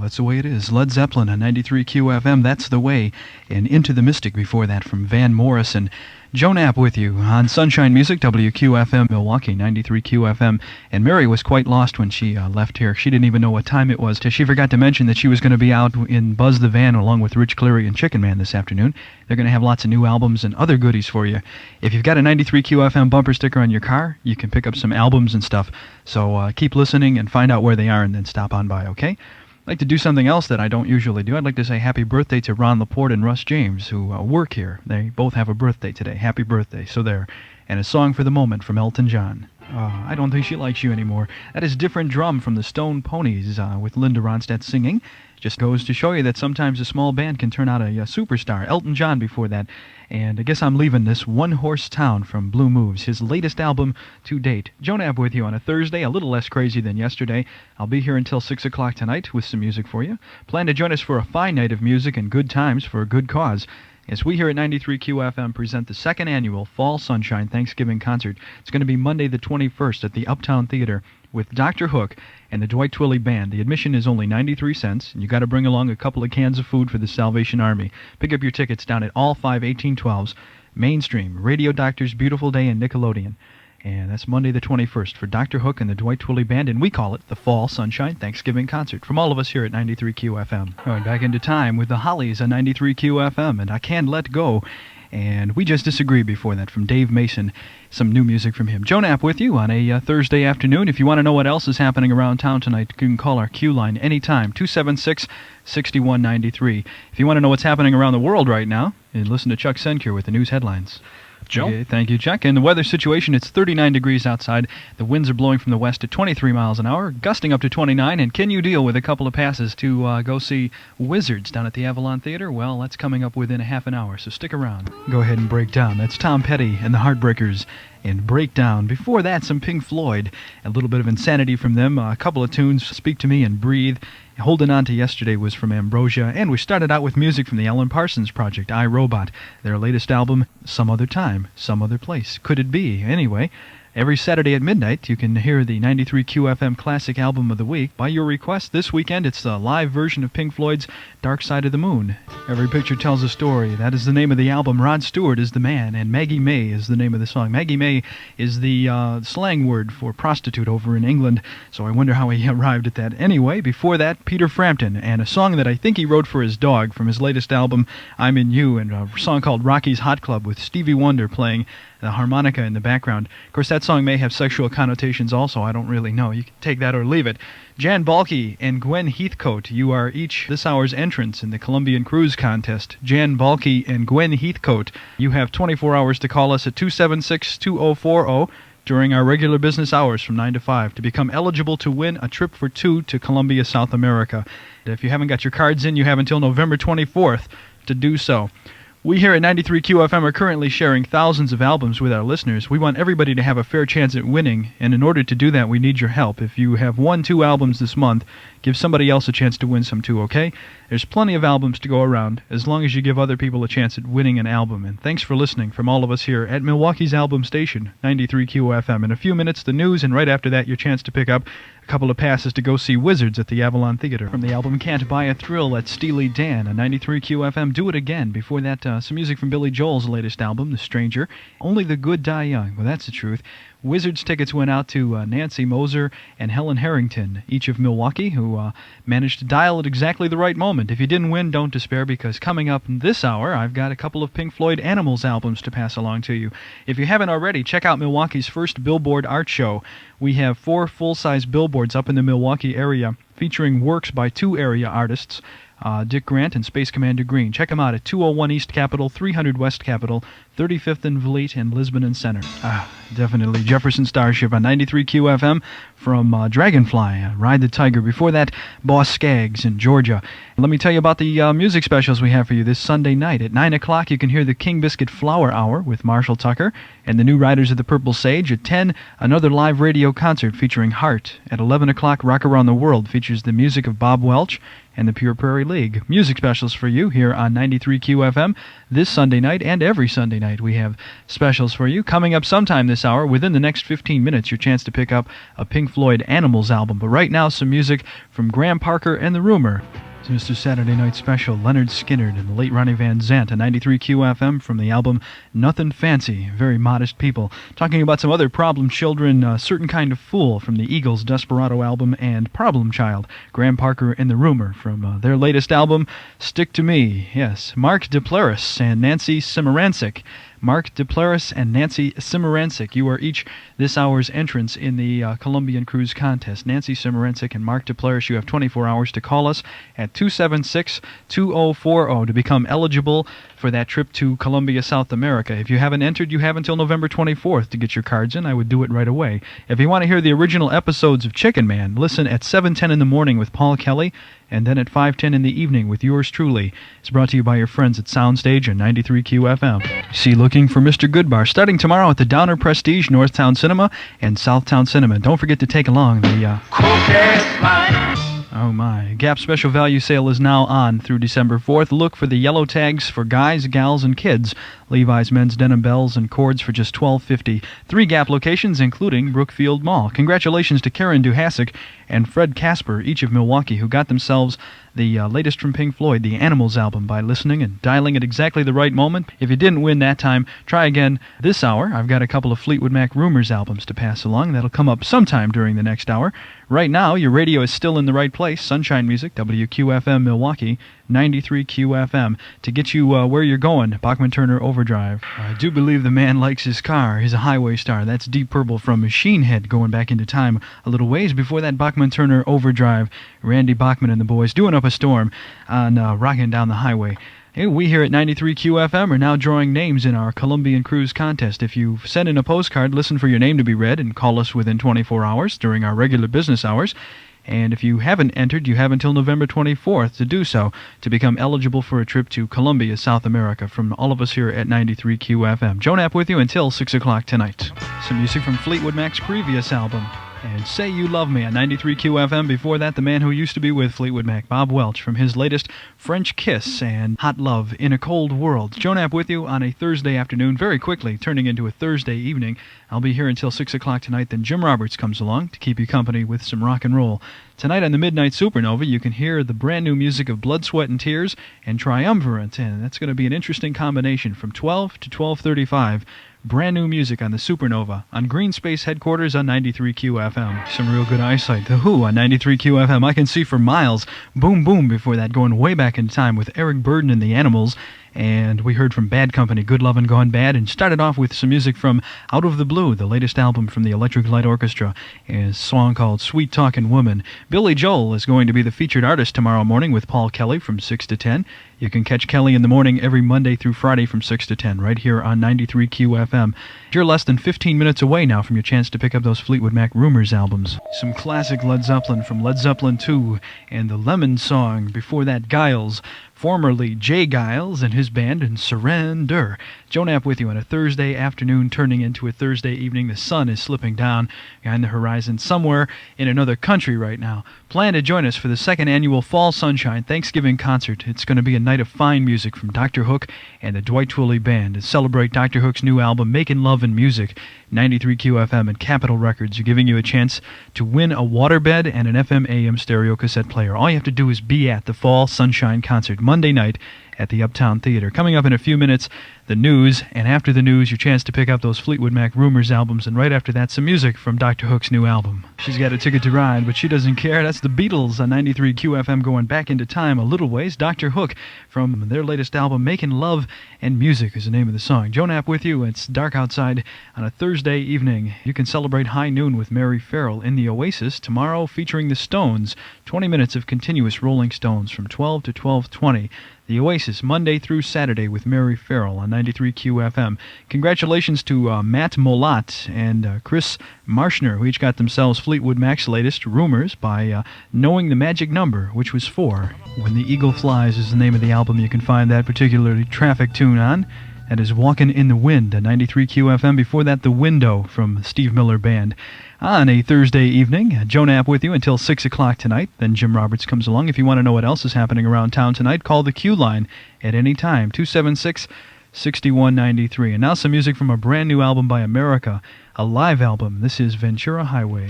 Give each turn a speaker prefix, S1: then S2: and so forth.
S1: That's the way it is. Led Zeppelin on 93 QFM, That's the Way. And Into the Mystic before that from Van Morrison. Joe Knapp with you on Sunshine Music, WQFM, Milwaukee, 93 QFM. And Mary was quite lost when she left here. She didn't even know what time it was. She forgot to mention that she was going to be out in Buzz the Van along with Rich Cleary and Chicken Man this afternoon. They're going to have lots of new albums and other goodies for you. If you've got a 93 QFM bumper sticker on your car, you can pick up some albums and stuff. So keep listening and find out where they are and then stop on by, okay? I'd like to do something else that I don't usually do. I'd like to say happy birthday to Ron Laporte and Russ James, who work here. They both have a birthday today. Happy birthday. So there. And a song for the moment from Elton John. I Don't Think She Likes You Anymore. That is Different Drum from the Stone Ponies with Linda Ronstadt singing. Just goes to show you that sometimes a small band can turn out a superstar. Elton John before that. And I guess I'm leaving this One Horse Town from Blue Moves, his latest album to date. Joe Knapp with you on a Thursday, a little less crazy than yesterday. I'll be here until 6 o'clock tonight with some music for you. Plan to join us for a fine night of music and good times for a good cause. As we here at 93 QFM present the second annual Fall Sunshine Thanksgiving Concert. It's going to be Monday the 21st at the Uptown Theater with Dr. Hook and the Dwight Twilley Band. The admission is only 93 cents, and you got to bring along a couple of cans of food for the Salvation Army. Pick up your tickets down at all 5 1812s, Mainstream, Radio Doctors, Beautiful Day, and Nickelodeon. And that's Monday the 21st for Dr. Hook and the Dwight Twilley Band, and we call it the Fall Sunshine Thanksgiving Concert from all of us here at 93 QFM. All right, back into time with the Hollies on 93 QFM, and I Can't Let Go. And We Just Disagree before that from Dave Mason. Some new music from him. Joe Knapp with you on a Thursday afternoon. If you want to know what else is happening around town tonight, you can call our Q line anytime, 276-6193. If you want to know what's happening around the world right now, listen to Chuck Sencure with the news headlines.
S2: Joe?
S1: Okay, thank you, Chuck. And the weather situation, it's 39 degrees outside. The winds are blowing from the west at 23 miles an hour, gusting up to 29. And can you deal with a couple of passes to go see Wizards down at the Avalon Theater? Well, that's coming up within a half an hour, so stick around. Go ahead and break down. That's Tom Petty and the Heartbreakers and Breakdown. Before that, some Pink Floyd. A little bit of Insanity from them. A couple of tunes, Speak to Me and Breathe. Holding On to Yesterday was from Ambrosia, and we started out with music from the Alan Parsons Project, I, Robot. Their latest album, Some Other Time, Some Other Place. Could it be? Anyway, every Saturday at midnight, you can hear the 93 QFM Classic Album of the Week. By your request, this weekend, it's the live version of Pink Floyd's Dark Side of the Moon. Every Picture Tells a Story. That is the name of the album. Rod Stewart is the man, and Maggie May is the name of the song. Maggie May is the slang word for prostitute over in England, so I wonder how he arrived at that. Anyway, before that, Peter Frampton, and a song that I think he wrote for his dog from his latest album, I'm in You, and a song called Rocky's Hot Club with Stevie Wonder playing the harmonica in the background. Of course, that song may have sexual connotations also. I don't really know. You can take that or leave it. Jan Balke and Gwen Heathcote, you are each this hour's entrants in the Colombian Cruise Contest. Jan Balke and Gwen Heathcote, you have 24 hours to call us at 276-2040 during our regular business hours from 9 to 5 to become eligible to win a trip for two to Colombia, South America. If you haven't got your cards in, you have until November 24th to do so. We here at 93 QFM are currently sharing thousands of albums with our listeners. We want everybody to have a fair chance at winning, and in order to do that, we need your help. If you have won 2 albums this month, give somebody else a chance to win some too, okay? There's plenty of albums to go around, as long as you give other people a chance at winning an album. And thanks for listening from all of us here at Milwaukee's album station, 93 QFM. In a few minutes, the news, and right after that, your chance to pick up a couple of passes to go see Wizards at the Avalon Theater. From the album Can't Buy a Thrill, that's Steely Dan on 93 QFM. Do It Again. Before that, some music from Billy Joel's latest album, The Stranger. Only the Good Die Young. Well, that's the truth. Wizards tickets went out to Nancy Moser and Helen Harrington, each of Milwaukee, who managed to dial at exactly the right moment. If you didn't win, don't despair, because coming up this hour, I've got a couple of Pink Floyd Animals albums to pass along to you. If you haven't already, check out Milwaukee's first Billboard art show. We have 4 full-size billboards up in the Milwaukee area featuring works by 2 area artists, Dick Grant and Space Commander Green. Check them out at 201 East Capitol, 300 West Capitol, 35th and Vliet, and Lisbon and Center. Definitely Jefferson Starship on 93 QFM from Dragonfly, Ride the Tiger. Before that, Boss Skaggs in Georgia. Let me tell you about the music specials we have for you this Sunday night. At 9 o'clock, you can hear the King Biscuit Flower Hour with Marshall Tucker and the New Riders of the Purple Sage. At 10, another live radio concert featuring Heart. At 11 o'clock, Rock Around the World featuring features the music of Bob Welch and the Pure Prairie League. Music specials for you here on 93 QFM this Sunday night and every Sunday night. We have specials for you. Coming up sometime this hour, within the next 15 minutes, your chance to pick up a Pink Floyd Animals album. But right now, some music from Graham Parker and The Rumor. It's Mr. Saturday Night Special, Leonard Skinner and the late Ronnie Van Zant on 93 QFM from the album Nothing Fancy, Very Modest People. Talking about some other Problem Children, Certain Kind of Fool from the Eagles' Desperado album, and Problem Child, Graham Parker and The Rumor from their latest album, Stick to Me. Yes, Mark Duplaris and Nancy Simarancic. Mark Duplaris and Nancy Simarancic. You are each this hour's entrants in the Colombian Cruise Contest. Nancy Simarancic and Mark Duplaris, you have 24 hours to call us at 276-2040 to become eligible for that trip to Colombia, South America. If you haven't entered, you have until November 24th to get your cards in. I would do it right away. If you want to hear the original episodes of Chicken Man, listen at 7:10 in the morning with Paul Kelly, and then at 5:10 in the evening with yours truly. It's brought to you by your friends at Soundstage and 93 QFM. See Looking for Mr. Goodbar, starting tomorrow at the Downer Prestige, Northtown Cinema, and Southtown Cinema. Don't forget to take along the oh my. Gap Special Value Sale is now on through December 4th. Look for the yellow tags for guys, gals, and kids. Levi's men's denim bells and cords for just $12.50. 3 Gap locations, including Brookfield Mall. Congratulations to Karen Duhasek and Fred Casper, each of Milwaukee, who got themselves the latest from Pink Floyd, the Animals album, by listening and dialing at exactly the right moment. If you didn't win that time, try again this hour. I've got a couple of Fleetwood Mac Rumors albums to pass along. That'll come up sometime during the next hour. Right now, your radio is still in the right place. Sunshine Music, WQFM Milwaukee, 93 QFM. To get you where you're going, Bachman Turner Overdrive. I do believe the man likes his car. He's a highway star. That's Deep Purple from Machine Head, going back into time a little ways. Before that, Bachman Turner Overdrive. Randy Bachman and the boys doing up a storm on Rockin' Down the Highway. Hey, we here at 93 QFM are now drawing names in our Colombian Cruise Contest. If you send in a postcard, listen for your name to be read and call us within 24 hours during our regular business hours. And if you haven't entered, you have until November 24th to do so, to become eligible for a trip to Colombia, South America, from all of us here at 93 QFM. Joe Knapp with you until 6 o'clock tonight. Some music from Fleetwood Mac's previous album, and Say You Love Me on 93 QFM. Before that, the man who used to be with Fleetwood Mac, Bob Welch, from his latest French Kiss and Hot Love in a Cold World. Joe Knapp with you on a Thursday afternoon, very quickly turning into a Thursday evening. I'll be here until 6 o'clock tonight, then Jim Roberts comes along to keep you company with some rock and roll. Tonight on the Midnight Supernova, you can hear the brand new music of Blood, Sweat, and Tears and Triumvirate, and that's going to be an interesting combination from 12 to 12:35. Brand new music on the Supernova on Green Space Headquarters on 93 QFM. Some real good eyesight. The Who on 93 QFM. I Can See for Miles. Boom Boom before that, going way back in time with Eric Burden and the Animals. And we heard from Bad Company, Good Lovin' Gone Bad, and started off with some music from Out of the Blue, the latest album from the Electric Light Orchestra, a song called Sweet Talkin' Woman. Billy Joel is going to be the featured artist tomorrow morning with Paul Kelly from 6 to 10. You can catch Kelly in the morning every Monday through Friday from 6 to 10, right here on 93 QFM. You're less than 15 minutes away now from your chance to pick up those Fleetwood Mac Rumors albums. Some classic Led Zeppelin from Led Zeppelin 2 and the Lemon Song. Before that, Giles, formerly Jay Giles and his band, and Surrender. Joe Knapp with you on a Thursday afternoon turning into a Thursday evening. The sun is slipping down behind the horizon somewhere in another country right now. Plan to join us for the second annual Fall Sunshine Thanksgiving concert. It's going to be a night of fine music from Dr. Hook and the Dwight Twilley Band to celebrate Dr. Hook's new album, Making Love and Music. 93 QFM and Capitol Records are giving you a chance to win a waterbed and an FM/AM stereo cassette player. All you have to do is be at the Fall Sunshine concert Monday night at the Uptown Theater. Coming up in a few minutes, the news, and after the news, your chance to pick up those Fleetwood Mac Rumors albums, and right after that, some music from Dr. Hook's new album. She's got a ticket to ride, but she doesn't care. That's the Beatles on 93 QFM going back into time a little ways. Dr. Hook from their latest album, Making Love and Music is the name of the song. Joe Knapp with you. It's dark outside on a Thursday evening. You can celebrate High Noon with Mary Farrell in the Oasis tomorrow, featuring the Stones. 20 minutes of continuous Rolling Stones from 12 to 12:20. The Oasis, Monday through Saturday with Mary Farrell on 93 QFM. Congratulations to Matt Molat and Chris Marshner, who each got themselves Fleetwood Mac's latest Rumors by knowing the magic number, which was 4. When the Eagle Flies is the name of the album. You can find that particularly traffic tune on. That is Walkin' in the Wind at 93 QFM. Before that, The Window from Steve Miller Band. on a Thursday evening. Joe Knapp with you until 6 o'clock tonight. Then Jim Roberts comes along. If you want to know what else is happening around town tonight, call the Q line at any time, 276-6193. And now some music from a brand new album by America, a live album. This is Ventura Highway.